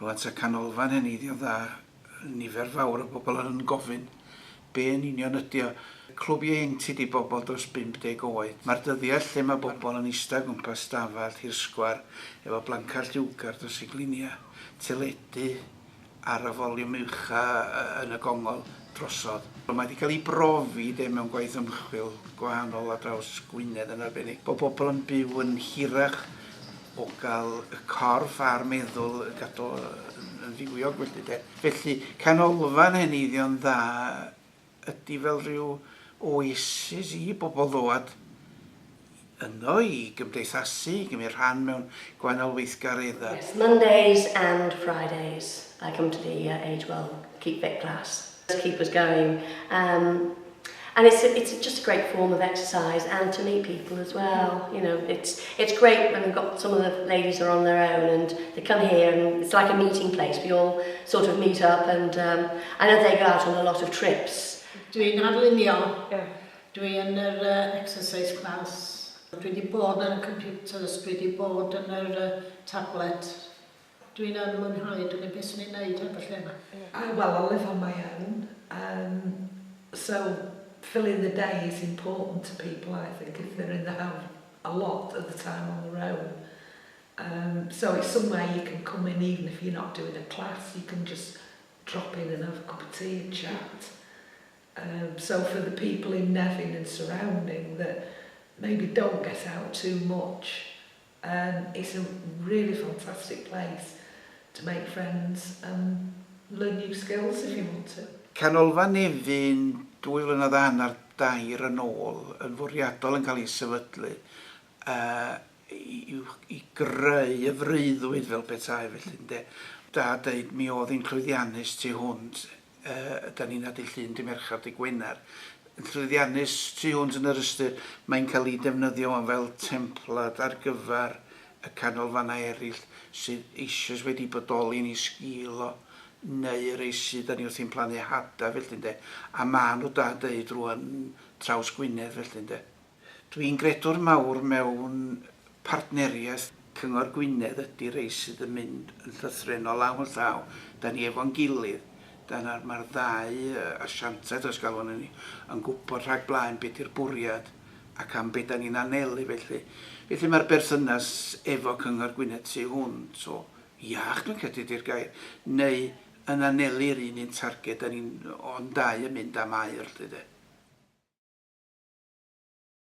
Rwan ta canolfan hynny ddion dda nifer fawr o bobl yn gofyn be yn union ydy o. Clwb ieuenctid i bobl dros 50 oed. Mae'r dyddiau lle mae bobl yn eistedd gwmpas stafell hirsgwar efo blancar lliwgar dros ei glinia, teledu ar y foliwm uwcha yn y gongol drosodd. Mae wedi cael ei brofi mewn gwaith ymchwil gwahanol ar draws Gwynedd yn arbennig. Bod bobl yn byw yn hirach o gael y corff a'r meddwl gadael yn ddiwiog felly de. Felly canolfan hynny ddion dda ydy fel rhyw oasis i bobl ddod yno i gymdeithasu, i gymryd rhan mewn gwahanol weithgareddau. Yes, Mondays and Fridays I come to the Age Well Keep Fit class. Keep us going. And it's just a great form of exercise and to meet people as well. You know, it's great when we've got some of the ladies are on their own and they come here and it's like a meeting place. We all sort of meet up and I know they go out on a lot of trips. Dwi'n arlunio, dwi'n yr exercise class. Dwi wedi bod yn y computers, dwi wedi bod yn yr tablet. Dwi'n mwynhau, dwi'n beth sy'n ei wneud ar y lle yma. Well, I live on my own, so filling the day is important to people, I think, if they're in the house a lot of the time on their own. So it's somewhere you can come in even if you're not doing a class, you can just drop in and have a cup of tea and chat. So for the people in Nevin and surrounding that maybe don't get out too much, it's a really fantastic place to make friends and learn new skills if you want to. Canolfan Nefyn 2 flynedd a hanner 2 yn ôl yn fwriadol yn cael ei sefydlu i greu y freuddwyd fel petai felly ynde. Da dweud mi oedd hi'n llwyddiannus tu hwnt, da ni'n adu llun di Merchar di Gwener. Llwyddiannus tu hwnt yn yr ystyr, mae'n cael ei defnyddio fel templad ar gyfer y canolfannau eraill sydd eisoes wedi bodoli yn ei sgil o neu rei sydd da ni wrthi'n plannu hada felly ynde. A ma' nhw da dweud rwan traws Gwynedd felly ynde. Dwi'n gredwr mawr mewn partneriaeth. Cyngor Gwynedd ydy rei sydd yn mynd yn llythrennol law yn llaw. Da ni efo'n gilydd. Mae'r ddau asiantaeth os galwn ni yn gwybod rhag blaen beth yw'r bwriad ac am beth da ni'n anelu felly. Felly mae'r berthynas efo Cyngor Gwynedd tu hwnt o iach dwi'n credu di'r gair neu yn aneli'r un targed da ni'n o'n dau yn mynd am air.